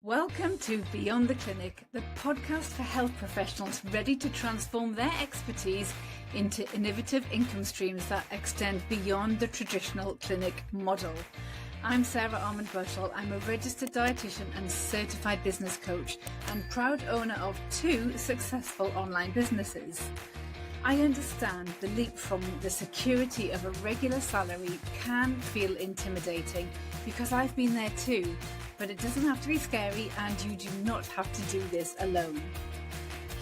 Welcome to Beyond the Clinic, the podcast for health professionals ready to transform their expertise into innovative income streams that extend beyond the traditional clinic model. I'm Sarah Armand-Bushell. I'm a registered dietitian and certified business coach and proud owner of 2 successful online businesses. I understand the leap from the security of a regular salary can feel intimidating because I've been there too. But it doesn't have to be scary, and you do not have to do this alone.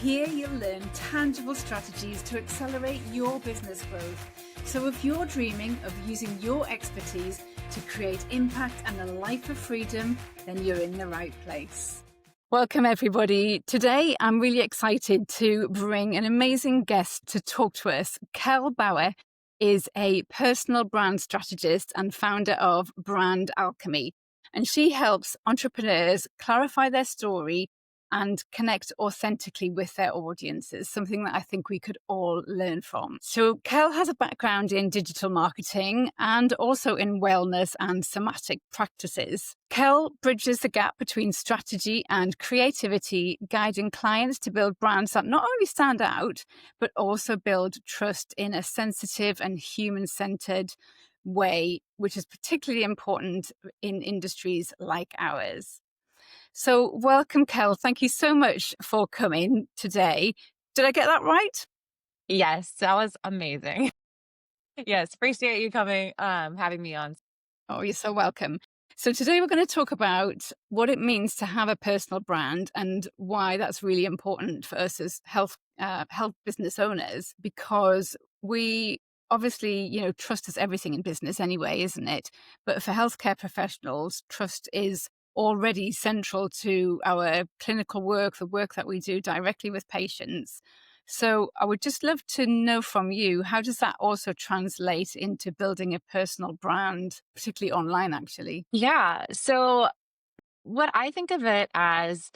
Here you'll learn tangible strategies to accelerate your business growth. So if you're dreaming of using your expertise to create impact and a life of freedom, then you're in the right place. Welcome everybody. Today I'm really excited to bring an amazing guest to talk to us. Kell Bauer is a personal brand strategist and founder of Brand Alchemy. And she helps entrepreneurs clarify their story and connect authentically with their audiences, something that I think we could all learn from. So Kell has a background in digital marketing and also in wellness and somatic practices. Kell bridges the gap between strategy and creativity, guiding clients to build brands that not only stand out, but also build trust in a sensitive and human-centered way, which is particularly important in industries like ours. So welcome, Kell. Thank you so much for coming today. Did I get that right? Yes, that was amazing. Yes, appreciate you coming, having me on. Oh, you're so welcome. So today we're going to talk about what it means to have a personal brand and why that's really important for us as health business owners, because we obviously, trust is everything in business anyway, isn't it? But for healthcare professionals, trust is already central to our clinical work, the work that we do directly with patients. So I would just love to know from you, how does that also translate into building a personal brand, particularly online, actually? Yeah, so what I think of it as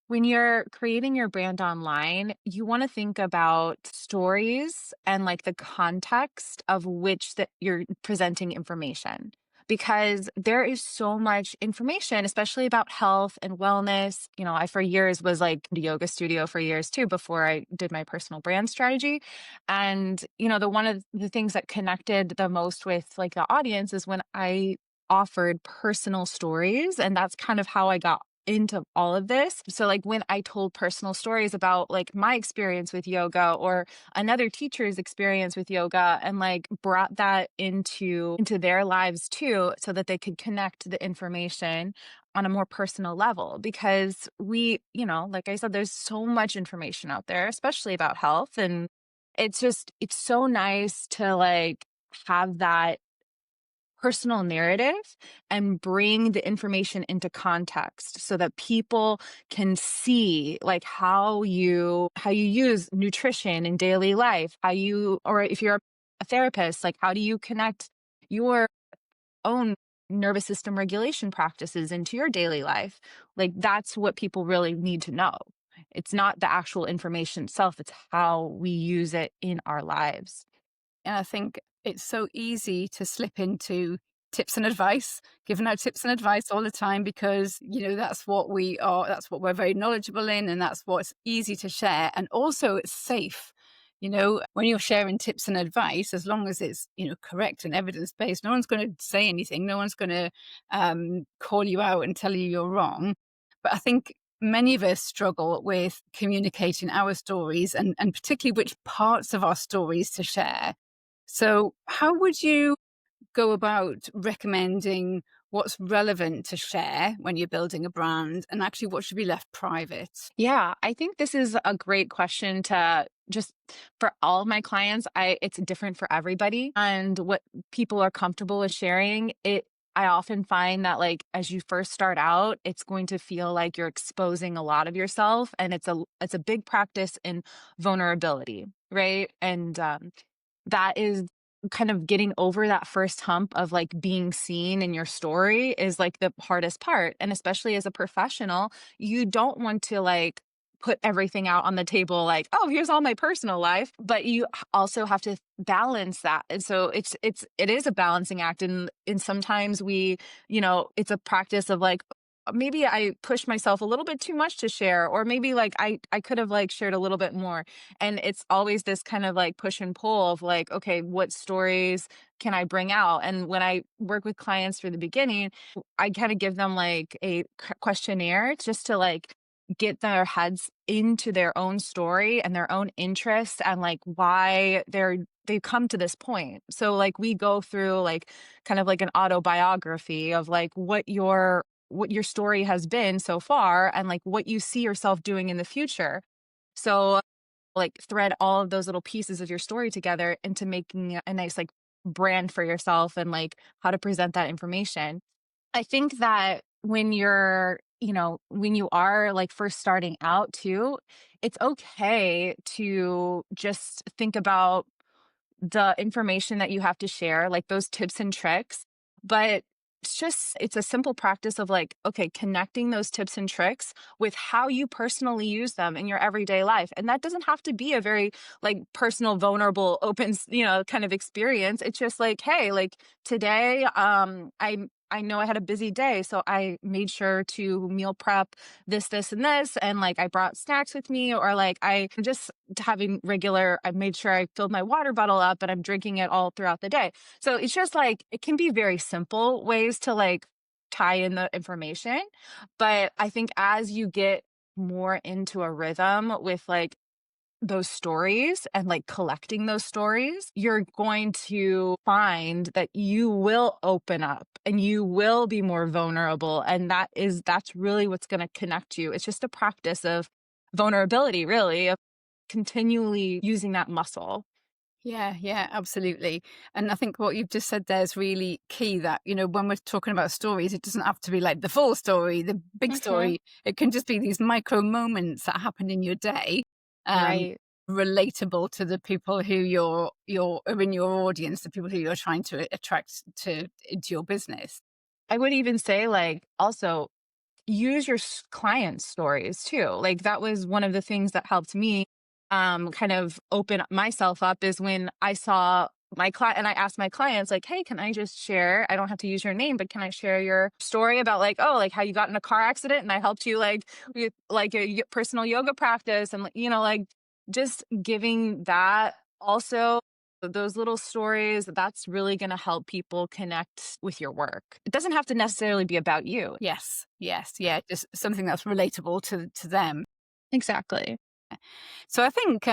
when you're creating your brand online, you want to think about stories and like the context of which that you're presenting information. Because there is so much information, especially about health and wellness. I for years was like a yoga studio for years too, before I did my personal brand strategy. And, the one of the things that connected the most with like the audience is when I offered personal stories. And that's kind of how I got into all of this. So like when I told personal stories about like my experience with yoga or another teacher's experience with yoga and like brought that into their lives too, so that they could connect the information on a more personal level. Because like I said, there's so much information out there, especially about health. And it's so nice to like have that personal narrative and bring the information into context so that people can see like how you use nutrition in daily life, or if you're a therapist, like how do you connect your own nervous system regulation practices into your daily life. Like that's what people really need to know. It's not the actual information itself, it's how we use it in our lives. And I think it's so easy to slip into tips and advice, giving out tips and advice all the time because, that's what we are, that's what we're very knowledgeable in, and that's what's easy to share. And also it's safe. When you're sharing tips and advice, as long as it's, correct and evidence-based, no one's going to say anything. No one's going to call you out and tell you you're wrong. But I think many of us struggle with communicating our stories and particularly which parts of our stories to share. So how would you go about recommending what's relevant to share when you're building a brand and actually what should be left private? Yeah, I think this is a great question to just for all of my clients. It's different for everybody and what people are comfortable with sharing. I often find that like as you first start out, it's going to feel like you're exposing a lot of yourself, and it's a big practice in vulnerability, right? And that is kind of getting over that first hump of like being seen in your story is like the hardest part. And especially as a professional, you don't want to like put everything out on the table like, oh, here's all my personal life, but you also have to balance that. And so it is a balancing act. And sometimes it's a practice of like, maybe I pushed myself a little bit too much to share, or maybe like I could have like shared a little bit more. And it's always this kind of like push and pull of like, okay, what stories can I bring out? And when I work with clients for the beginning, I kind of give them like a questionnaire just to like get their heads into their own story and their own interests and like why they've come to this point. So like we go through like kind of like an autobiography of like what your story has been so far and like what you see yourself doing in the future. So like thread all of those little pieces of your story together into making a nice like brand for yourself and like how to present that information. I think that when you're, when you are like first starting out too, it's okay to just think about the information that you have to share, like those tips and tricks. But it's a simple practice of like, okay, connecting those tips and tricks with how you personally use them in your everyday life. And that doesn't have to be a very like personal, vulnerable, open, kind of experience. It's just like, hey, like today, I know I had a busy day, so I made sure to meal prep this, and this. And like I brought snacks with me, or like I just having regular, I made sure I filled my water bottle up and I'm drinking it all throughout the day. So it's just like, it can be very simple ways to like tie in the information. But I think as you get more into a rhythm with like those stories and like collecting those stories, you're going to find that you will open up and you will be more vulnerable. And that's really what's going to connect you. It's just a practice of vulnerability, really, of continually using that muscle. Yeah, yeah, absolutely. And I think what you've just said there is really key that, when we're talking about stories, it doesn't have to be like the full story, the big Hmm. story. It can just be these micro moments that happen in your day, um, Right. relatable to the people who are in your audience, the people who you're trying to attract to into your business. I would even say, like, also use your clients' stories too. Like that was one of the things that helped me kind of open myself up is when I saw my client and I asked my clients like, hey, can I just share? I don't have to use your name, but can I share your story about like, oh, like how you got in a car accident and I helped you like with like a personal yoga practice and like just giving that also those little stories, that's really going to help people connect with your work. It doesn't have to necessarily be about you. Yes, yes, yeah, just something that's relatable to them. Exactly. So I think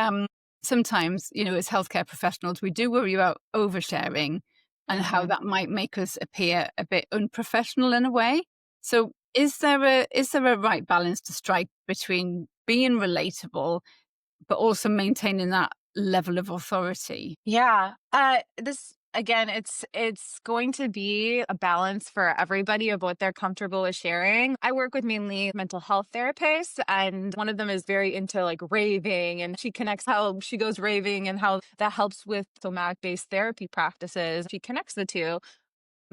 sometimes, as healthcare professionals, we do worry about oversharing and how Mhm. that might make us appear a bit unprofessional in a way. So is there a right balance to strike between being relatable but also maintaining that level of authority? Yeah. This again, it's going to be a balance for everybody of what they're comfortable with sharing. I work with mainly mental health therapists, and one of them is very into like raving, and she connects how she goes raving and how that helps with somatic based therapy practices. She connects the two.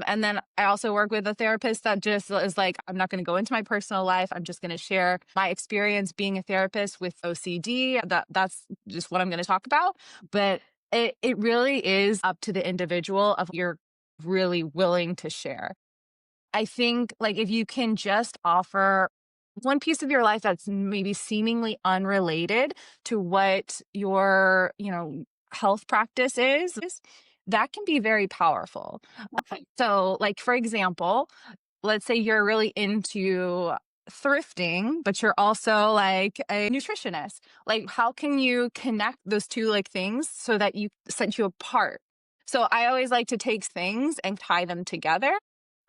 And then I also work with a therapist that just is like, I'm not going to go into my personal life. I'm just going to share my experience being a therapist with OCD. That's just what I'm going to talk about. But it really is up to the individual of you're really willing to share. I think like if you can just offer one piece of your life that's maybe seemingly unrelated to what your, health practice is, that can be very powerful. Okay. So, like, for example, let's say you're really into thrifting, but you're also like a nutritionist. Like, how can you connect those two like things so that you set you apart? So I always like to take things and tie them together.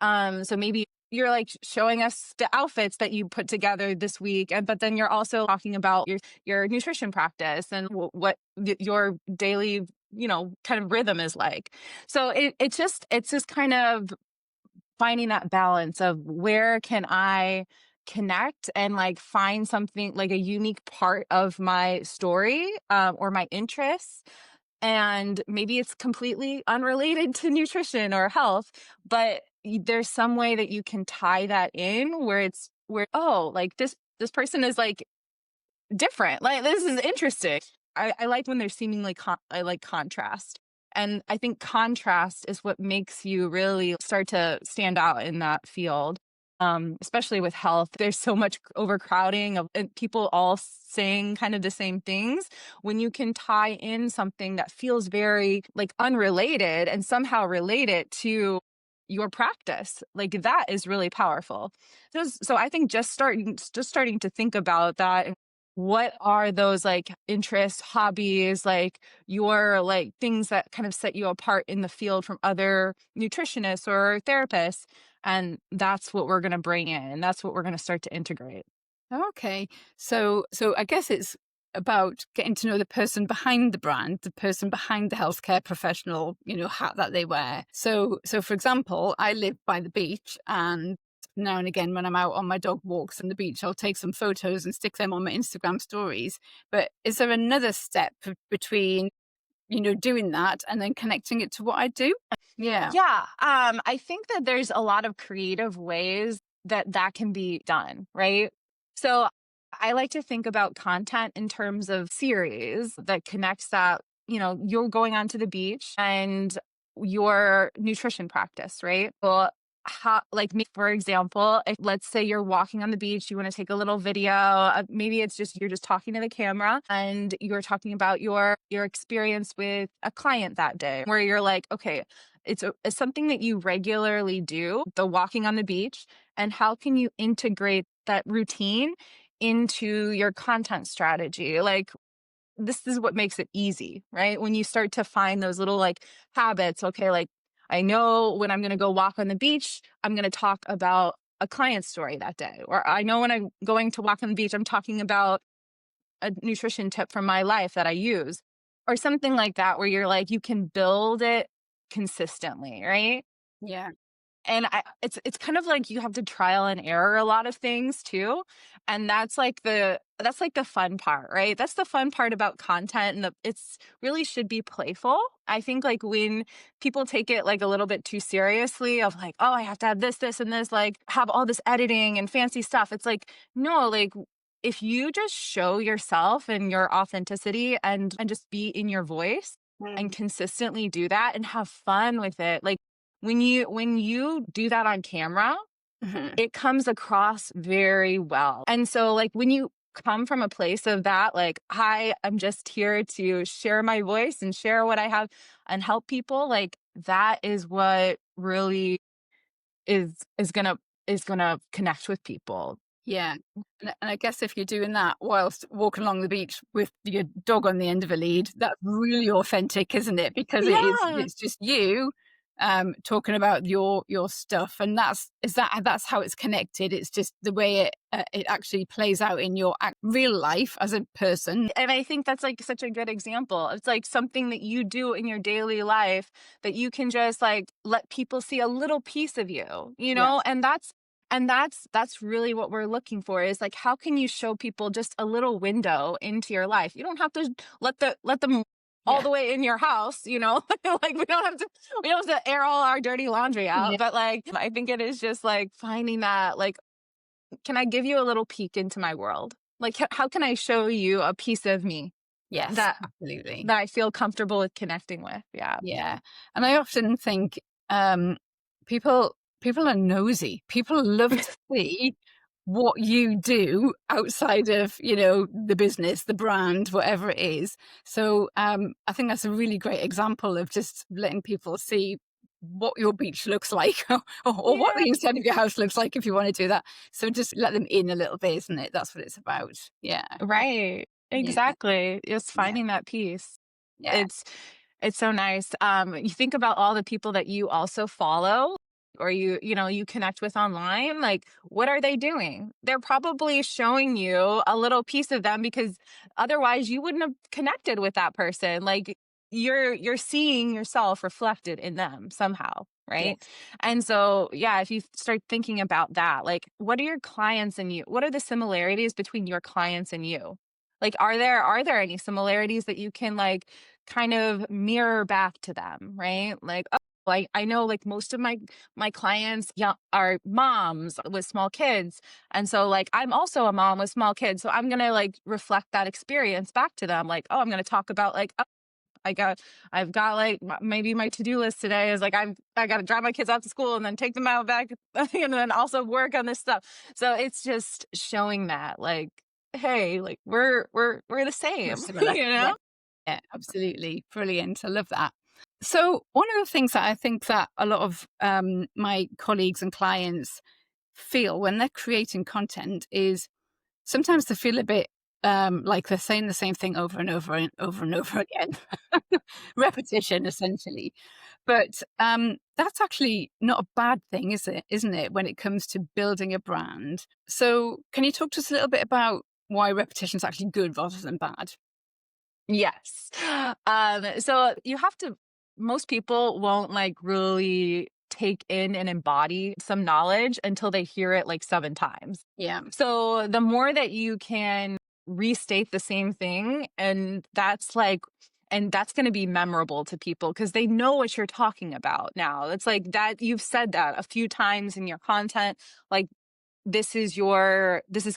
So maybe you're like showing us the outfits that you put together this week, and but then you're also talking about your nutrition practice and what your daily, kind of rhythm is like. So it's just kind of finding that balance of where can I connect and like find something like a unique part of my story or my interests. And maybe it's completely unrelated to nutrition or health, but there's some way that you can tie that in where oh, like this person is like different. Like this is interesting. I like when there's seemingly I like contrast. And I think contrast is what makes you really start to stand out in that field. especially with health. There's so much overcrowding of and people all saying kind of the same things. When you can tie in something that feels very like unrelated and somehow relate it to your practice, like that is really powerful. So I think just starting to think about that. And what are those like interests, hobbies, like your like things that kind of set you apart in the field from other nutritionists or therapists? And that's what we're gonna bring in. That's what we're gonna start to integrate. Okay. So I guess it's about getting to know the person behind the brand, the person behind the healthcare professional, hat that they wear. So for example, I live by the beach, and now and again when I'm out on my dog walks on the beach, I'll take some photos and stick them on my Instagram stories. But is there another step between, doing that and then connecting it to what I do? Yeah. Yeah, I think that there's a lot of creative ways that that can be done, right? So I like to think about content in terms of series that connects that, you're going onto the beach and your nutrition practice, right? Well, how, like me, for example, if let's say you're walking on the beach, you want to take a little video, maybe it's just you're just talking to the camera and you're talking about your experience with a client that day, where you're like, okay, it's something that you regularly do, the walking on the beach, and how can you integrate that routine into your content strategy? Like, this is what makes it easy, right? When you start to find those little like habits, okay, like I know when I'm going to go walk on the beach, I'm going to talk about a client story that day. Or I know when I'm going to walk on the beach, I'm talking about a nutrition tip from my life that I use, or something like that, where you're like, you can build it consistently, right? Yeah. And it's kind of like you have to trial and error a lot of things too. And that's like the fun part, right? That's the fun part about content, and it's really should be playful. I think like when people take it like a little bit too seriously of like, oh, I have to have this and this, like have all this editing and fancy stuff. It's like, no, like if you just show yourself and your authenticity and just be in your voice and Mm. consistently do that and have fun with it. Like when you do that on camera, Mhm. it comes across very well. And so like when you come from a place of that, like, hi, I'm just here to share my voice and share what I have and help people, like that is what really is gonna connect with people. Yeah. And I guess if you're doing that whilst walking along the beach with your dog on the end of a lead, that's really authentic, isn't it? Because Yeah. it's just you talking about your stuff, and that's how it's connected. It's just the way it actually plays out in your real life as a person. And I think that's like such a good example. It's like something that you do in your daily life that you can just like let people see a little piece of you, Yes. and that's really what we're looking for, is like how can you show people just a little window into your life? You don't have to let them all Yeah. the way in your house. Like we don't have to air all our dirty laundry Yeah. out, but like I think it is just like finding that, like, can I give you a little peek into my world? Like, how can I show you a piece of me Yes, that absolutely. that I feel comfortable with connecting with? Yeah. Yeah. And I often think um, people are nosy. People love to see what you do outside of, the business, the brand, whatever it is. So I think that's a really great example of just letting people see what your beach looks like, or what Yeah. the inside of your house looks like if you want to do that. So just let them in a little bit, isn't it? That's what it's about. Yeah. Right. Yeah. Exactly. Just Yeah. finding that piece. Yeah. It's it's so nice. You think about all the people that you also follow or you connect with online, like what are they doing? They're probably showing you a little piece of them because otherwise you wouldn't have connected with that person. Like you're seeing yourself reflected in them somehow, right? Yes. And so, yeah, if you start thinking about that, like what are your clients and you? What are the similarities between your clients and you? Like are there any similarities that you can like kind of mirror back to them, right? Like, oh, I know like most of my clients, yeah, are moms with small kids. And so like I'm also a mom with small kids. So I'm gonna like reflect that experience back to them. Like, oh, I'm gonna talk about like I've got like maybe my to-do list today is like, I got to drive my kids off to school and then take them out back and then also work on this stuff. So it's just showing that like, hey, like we're the We're same, similar. you Yeah. know? Yeah, absolutely. Brilliant. I love that. So one of the things that I think that a lot of my colleagues and clients feel when they're creating content is sometimes they feel a bit like they're saying the same thing over and over and over and over again. Repetition, essentially. But that's actually not a bad thing, is it? Isn't it? When it comes to building a brand. So can you talk to us a little bit about why repetition is actually good rather than bad? Yes. So you have to, most people won't like really take in and embody some knowledge until they hear it like 7 times. Yeah. So the more that you can restate the same thing, and that's going to be memorable to people because they know what you're talking about now. It's like that you've said that a few times in your content. Like this is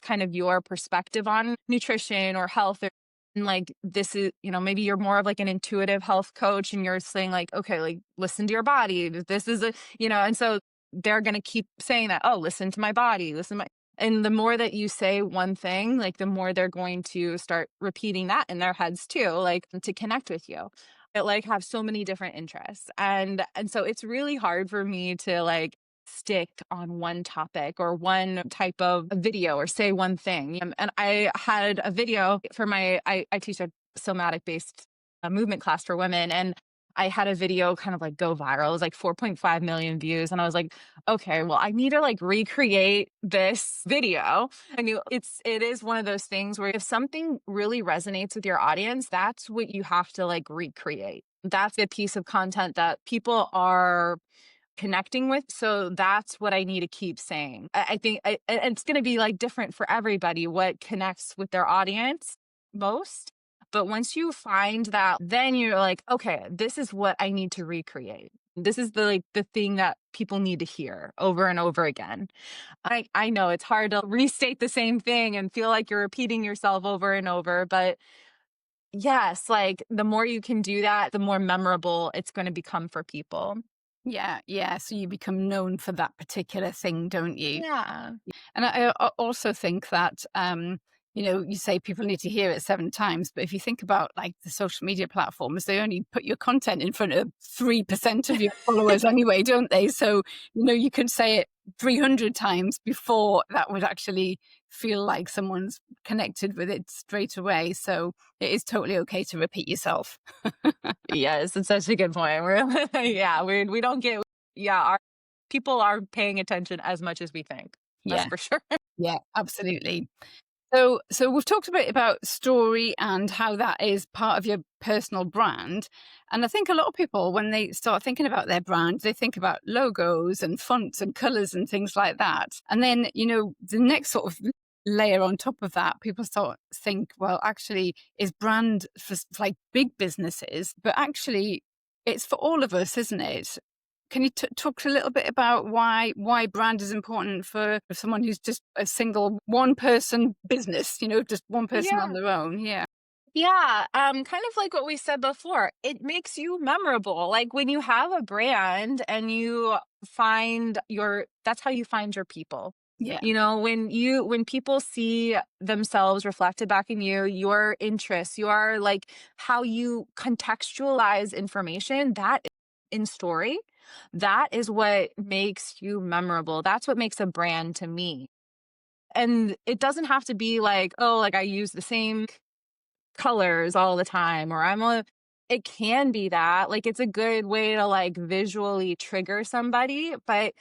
kind of your perspective on nutrition or health and like this is, maybe you're more of like an intuitive health coach and you're saying like, okay, like listen to your body, this is and so they're going to keep saying that, oh, listen to my body, listen to my, and the more that you say one thing, like the more they're going to start repeating that in their heads too, like to connect with you. It like have so many different interests, and so it's really hard for me to like stick on one topic or one type of video or say one thing. And I had a video for I teach a somatic based movement class for women. And I had a video kind of like go viral. It was like 4.5 million views. And I was like, okay, well, I need to like recreate this video. I knew it is one of those things where if something really resonates with your audience, that's what you have to like recreate. That's a piece of content that people are connecting with. So that's what I need to keep saying. I think it's going to be like different for everybody, what connects with their audience most. But once you find that, then you're like, okay, this is what I need to recreate. This is the thing that people need to hear over and over again. I know it's hard to restate the same thing and feel like you're repeating yourself over and over, but yes, like the more you can do that, the more memorable it's going to become for people. Yeah, yeah. So you become known for that particular thing, don't you? Yeah. And I also think that, you say people need to hear it 7 times, but if you think about like the social media platforms, they only put your content in front of 3% of your followers anyway, don't they? So, you could say it 300 times before that would actually feel like someone's connected with it straight away. So it is totally okay to repeat yourself. Yes, it's such a good point. We're yeah, we don't get yeah, our people are paying attention as much as we think. That's Yeah, for sure. yeah, absolutely. So we've talked a bit about story and how that is part of your personal brand. And I think a lot of people, when they start thinking about their brand, they think about logos and fonts and colors and things like that. And then, the next sort of layer on top of that, people start think, well, actually, is brand for like big businesses, but actually it's for all of us, isn't it? Can you talk a little bit about why brand is important for someone who's just a single one person business, just one person on Yeah. their own? Yeah. Yeah, kind of like what we said before, it makes you memorable. Like when you have a brand and you find that's how you find your people. Yeah. When people see themselves reflected back in you, your interests, your like how you contextualize information, in story, that is what makes you memorable. That's what makes a brand to me. And it doesn't have to be like, oh, like I use the same colors all the time or it can be that like it's a good way to like visually trigger somebody, but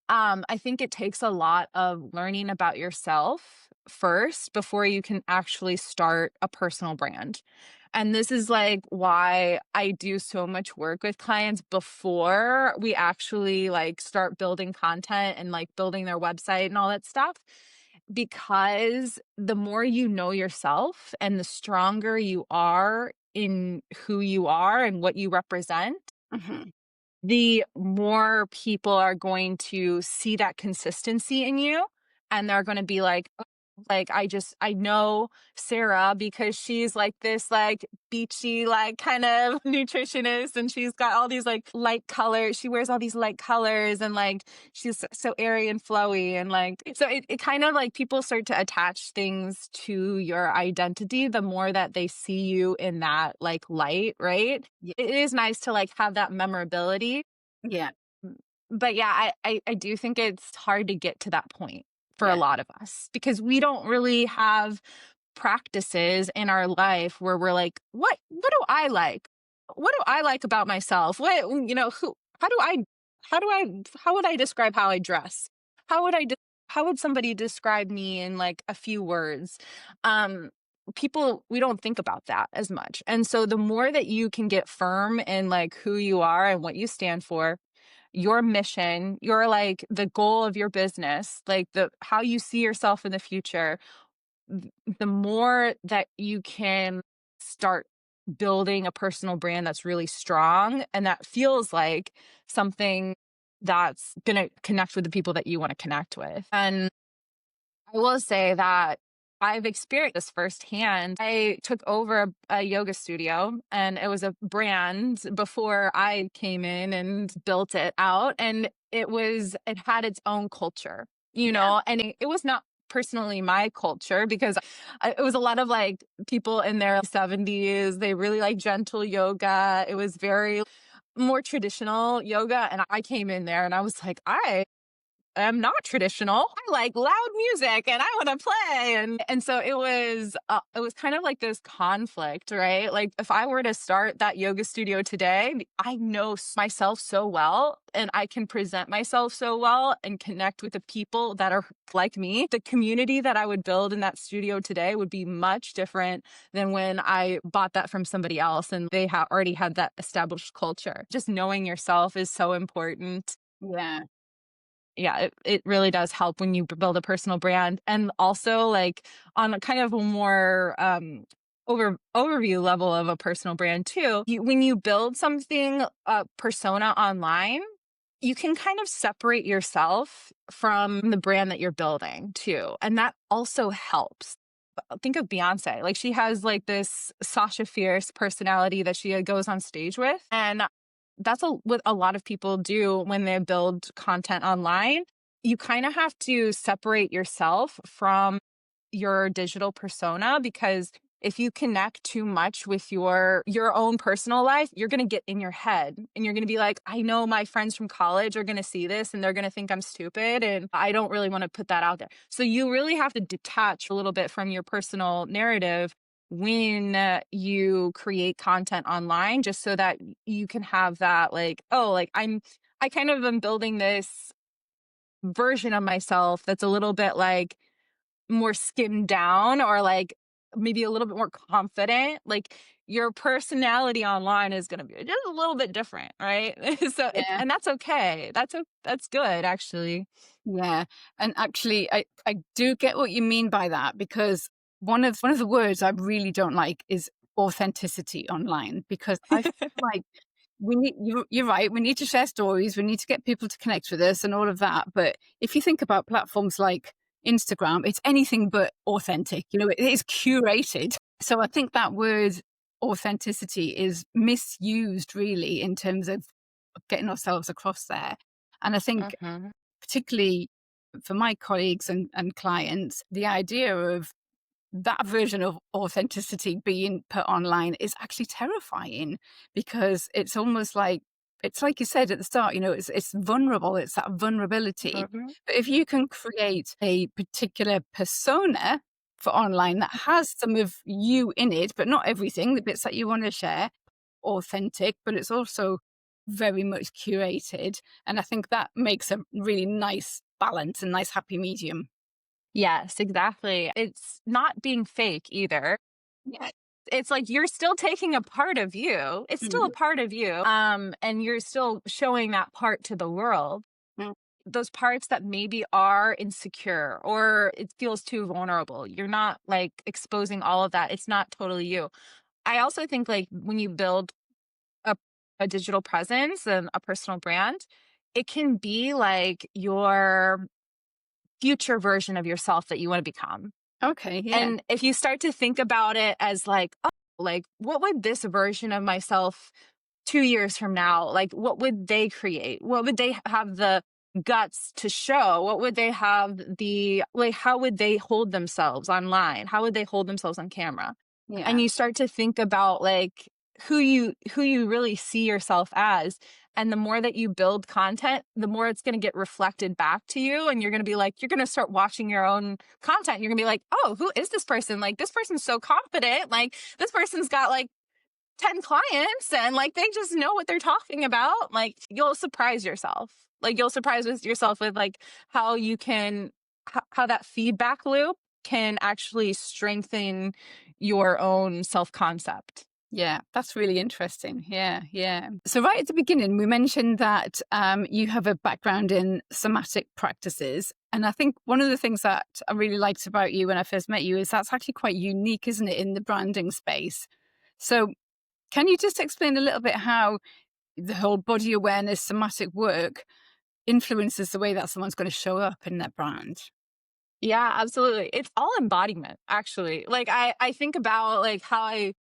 I think it takes a lot of learning about yourself first before you can actually start a personal brand. And this is like why I do so much work with clients before we actually like start building content and like building their website and all that stuff. Because the more you know yourself and the stronger you are in who you are and what you represent, Hmm. the more people are going to see that consistency in you. And they're going to be like, Like, I know Sarah because she's like this like beachy, like kind of nutritionist, and she's got all these like light colors. She wears all these light colors, and like she's so airy and flowy. And like, so it kind of like people start to attach things to your identity the more that they see you in that like light, right? Yeah. It is nice to like have that memorability. Yeah. But yeah, I do think it's hard to get to that point for a Yeah. lot of us because we don't really have practices in our life where we're like, what do I like? What do I like about myself? What, who, how would I describe how I dress? How would how would somebody describe me in like a few words? Um, People, we don't think about that as much. And so the more that you can get firm in like who you are and what you stand for, your mission, your like the goal of your business, like the how you see yourself in the future, the more that you can start building a personal brand that's really strong and that feels like something that's going to connect with the people that you want to connect with. And I will say that I've experienced this firsthand. I took over a yoga studio and it was a brand before I came in and built it out. And it had its own culture, Yeah. and it was not personally my culture because it was a lot of like people in their 70s. They really like gentle yoga. It was very more traditional yoga. And I came in there and I was like, I'm not traditional. I like loud music and I want to play. And so it was kind of like this conflict, right? Like if I were to start that yoga studio today, I know myself so well and I can present myself so well and connect with the people that are like me. The community that I would build in that studio today would be much different than when I bought that from somebody else and they already had that established culture. Just knowing yourself is so important. Yeah. Yeah, it really does help when you build a personal brand. And also like on a kind of a more overview level of a personal brand too, when you build something, a persona online, you can kind of separate yourself from the brand that you're building too. And that also helps. Think of Beyonce. Like she has like this Sasha Fierce personality that she goes on stage with. And that's what a lot of people do when they build content online. You kind of have to separate yourself from your digital persona because if you connect too much with your own personal life, you're going to get in your head and you're going to be like, I know my friends from college are going to see this and they're going to think I'm stupid and I don't really want to put that out there. So you really have to detach a little bit from your personal narrative when you create content online just so that you can have that like, oh, like I kind of am building this version of myself that's a little bit like more skimmed down or like maybe a little bit more confident. Like your personality online is going to be just a little bit different, right? So it's Yeah. and that's okay. That's good actually. Yeah. And actually I do get what you mean by that because one of the words I really don't like is authenticity online because I feel like you're right, we need to share stories, we need to get people to connect with us and all of that. But if you think about platforms like Instagram, it's anything but authentic. It is curated. So I think that word authenticity is misused really in terms of getting ourselves across there. And I think Mhm. particularly for my colleagues and clients, the idea of that version of authenticity being put online is actually terrifying because it's like you said at the start, it's vulnerable, it's that vulnerability. Mhm. But if you can create a particular persona for online that has some of you in it, but not everything, the bits that you want to share, authentic, but it's also very much curated. And I think that makes a really nice balance and nice happy medium. Yes, exactly. It's not being fake either. Yeah. It's like you're still taking a part of you. It's still a Mhm. part of you. And you're still showing that part to the world. Mm. Those parts that maybe are insecure or it feels too vulnerable. You're not like exposing all of that. It's not totally you. I also think like when you build a, a digital presence and a personal brand, it can be like your future version of yourself that you want to become. Okay, yeah. And if you start to think about it as like, oh, like what would this version of myself 2 years from now, like what would they create? What would they have the guts to show? What would they have the, like, how would they hold themselves online? How would they hold themselves on camera? Yeah. And you start to think about like who you really see yourself as. And the more that you build content, the more it's going to get reflected back to you. And you're going to be like, you're going to start watching your own content. You're going to be like, oh, who is this person? Like, this person's so confident. Like, this person's got like 10 clients and like they just know what they're talking about. Like, you'll surprise yourself. Like, you'll surprise yourself with like how you can, how that feedback loop can actually strengthen your own self concept. Yeah, that's really interesting. Yeah, yeah. So right at the beginning, we mentioned that you have a background in somatic practices. And I think one of the things that I really liked about you when I first met you is that's actually quite unique, isn't it, in the branding space? So can you just explain a little bit how the whole body awareness somatic work influences the way that someone's going to show up in their brand? Yeah, absolutely. It's all embodiment, actually. Like I think about like how I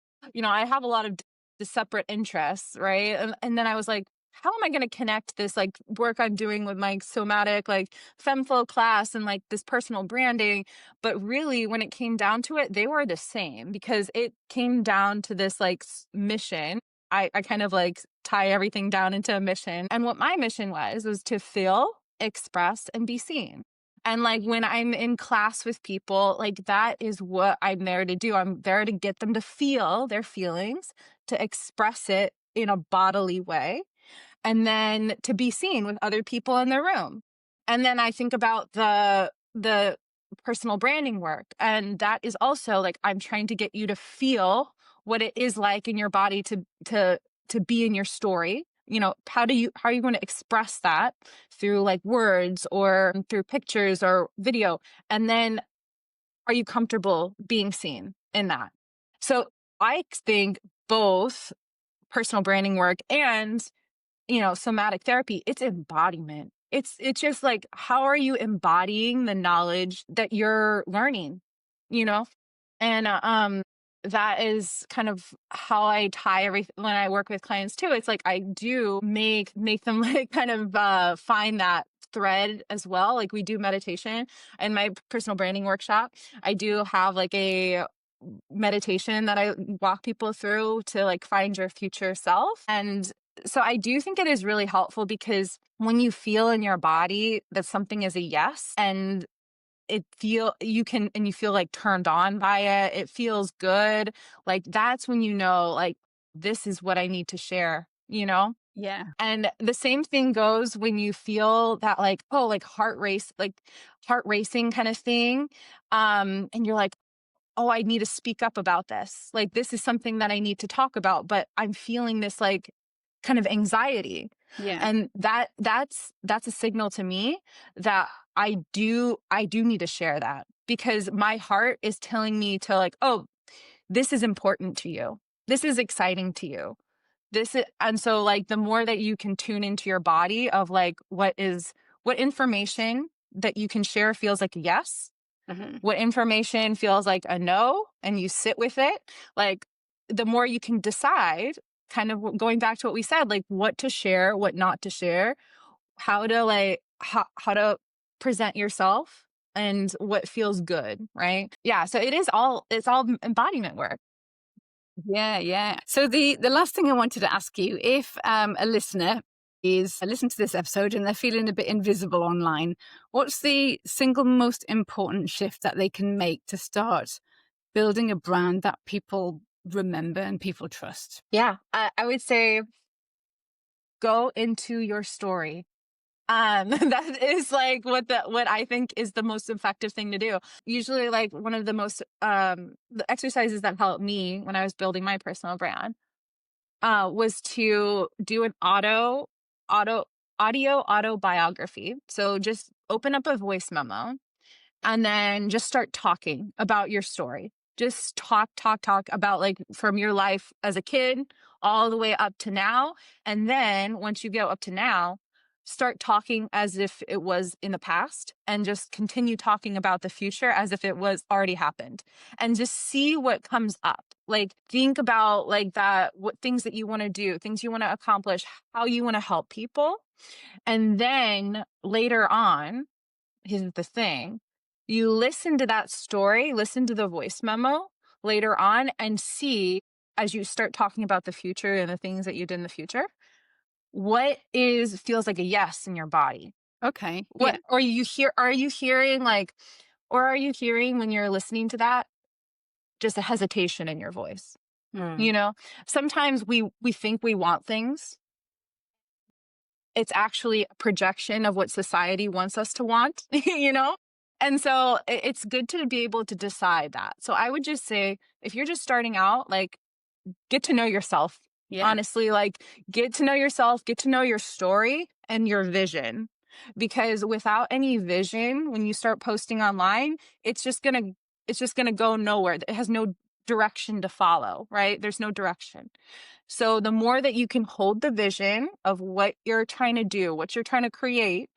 have a lot of separate interests, right? And then I was like, how am I going to connect this like work I'm doing with my somatic, like femflow class and like this personal branding? But really, when it came down to it, they were the same because it came down to this like mission. I kind of like tie everything down into a mission. And what my mission was to feel, express, and be seen. And like when I'm in class with people, like that is what I'm there to do. I'm there to get them to feel their feelings, to express it in a bodily way, and then to be seen with other people in the room. And then I think about the personal branding work, and that is also like I'm trying to get you to feel what it is like in your body to be in your story. How are you going to express that through like words or through pictures or video? And then are you comfortable being seen in that? So I think both personal branding work and somatic therapy, it's embodiment. It's just like, how are you embodying the knowledge that you're learning, you know? And that is kind of how I tie everything when I work with clients too. It's like I do make them like kind of find that thread as well. Like we do meditation in my personal branding workshop. I do have like a meditation that I walk people through to like find your future self. And so I do think it is really helpful because when you feel in your body that something is a yes and you feel like turned on by it, it feels good. Like that's when like this is what I need to share. Yeah. And the same thing goes when you feel that like, oh, like heart racing kind of thing. And you're like, oh, I need to speak up about this. Like, this is something that I need to talk about, but I'm feeling this like kind of anxiety. Yeah. And that's a signal to me that I do need to share that because my heart is telling me to like, oh, this is important to you. This is exciting to you. And so like the more that you can tune into your body of like what information that you can share feels like a yes, Mhm. what information feels like a no, and you sit with it, like the more you can decide, kind of going back to what we said, like what to share, what not to share, how to present yourself and what feels good, right? Yeah, so it's all embodiment work. Yeah, yeah. So the last thing I wanted to ask you, if a listener is listen to this episode and they're feeling a bit invisible online, what's the single most important shift that they can make to start building a brand that people remember and people trust? Yeah, I would say go into your story. That is like what I think is the most effective thing to do. Usually like one of the most the exercises that helped me when I was building my personal brand was to do an auto audio autobiography. So just open up a voice memo and then just start talking about your story. Just talk about like from your life as a kid all the way up to now. And then once you go up to now, start talking as if it was in the past and just continue talking about the future as if it was already happened, and just see what comes up. Like, think about like that, what things that you want to do, things you want to accomplish, how you want to help people. And then later on, here's the thing, you listen to that story, listen to the voice memo later on, and see, as you start talking about the future and the things that you did in the future, what feels like a yes in your body. Okay. What Yeah. are you hearing like, or are you hearing when you're listening to that just a hesitation in your voice? Hmm. You know, sometimes we think we want things. It's actually a projection of what society wants us to want, you know? And so it's good to be able to decide that. So I would just say, if you're just starting out, like, get to know yourself. Yeah. Honestly, like, get to know yourself, get to know your story and your vision. Because without any vision, when you start posting online, it's just gonna go nowhere. It has no direction to follow, right? There's no direction. So the more that you can hold the vision of what you're trying to do, what you're trying to create,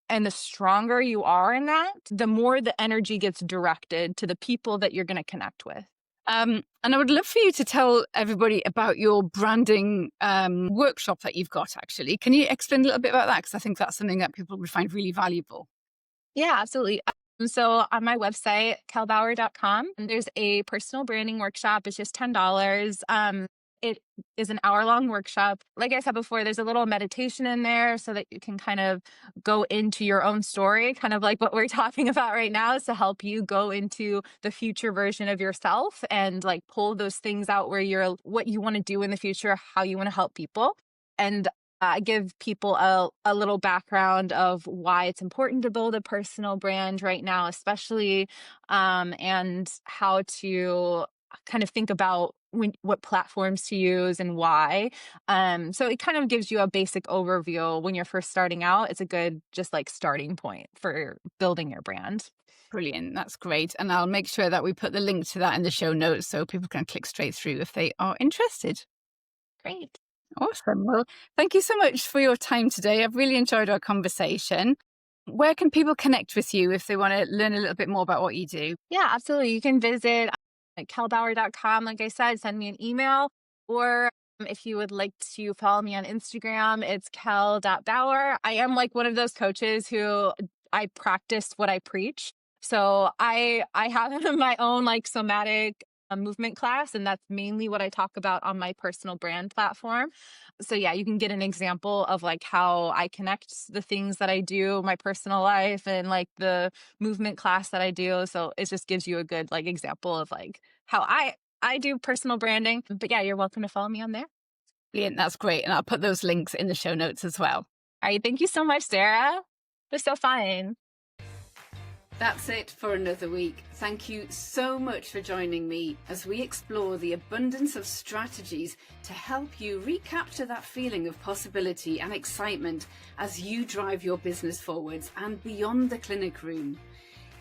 and the stronger you are in that, the more the energy gets directed to the people that you're going to connect with. And I would love for you to tell everybody about your branding workshop that you've got, actually. Can you explain a little bit about that? Because I think that's something that people would find really valuable. Yeah, absolutely. So on my website, kellbauer.com, there's a personal branding workshop. It's just $10. It is an hour-long workshop. Like I said before, there's a little meditation in there so that you can kind of go into your own story, kind of like what we're talking about right now, is to help you go into the future version of yourself and like pull those things out where what you want to do in the future, how you want to help people. And I give people a little background of why it's important to build a personal brand right now, especially, and how to kind of think about what platforms to use and why. So it kind of gives you a basic overview when you're first starting out. It's a good just like starting point for building your brand. Brilliant. That's great. And I'll make sure that we put the link to that in the show notes so people can click straight through if they are interested. Great. Awesome. Well, thank you so much for your time today. I've really enjoyed our conversation. Where can people connect with you if they want to learn a little bit more about what you do? Yeah, absolutely. You can visit kellbauer.com. Like I said, send me an email, or if you would like to follow me on Instagram, it's kell.bauer. I am like one of those coaches who I practice what I preach. So I have my own like somatic movement class, and that's mainly what I talk about on my personal brand platform. So yeah, you can get an example of like how I connect the things that I do, my personal life, and like the movement class that I do. So it just gives you a good like example of like how I do personal branding. But yeah, you're welcome to follow me on there. Brilliant. That's great. And I'll put those links in the show notes as well. All right, thank you so much, Sarah. It was so fun. That's it for another week. Thank you so much for joining me as we explore the abundance of strategies to help you recapture that feeling of possibility and excitement as you drive your business forwards and beyond the clinic room.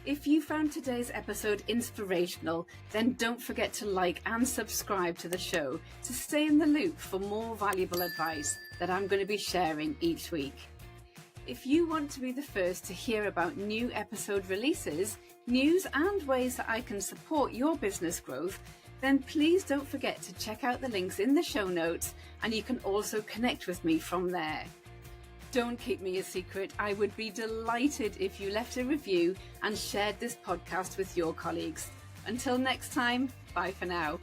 If you found today's episode inspirational, then don't forget to like and subscribe to the show to stay in the loop for more valuable advice that I'm going to be sharing each week. If you want to be the first to hear about new episode releases, news and ways that I can support your business growth, then please don't forget to check out the links in the show notes, and you can also connect with me from there. Don't keep me a secret. I would be delighted if you left a review and shared this podcast with your colleagues. Until next time, bye for now.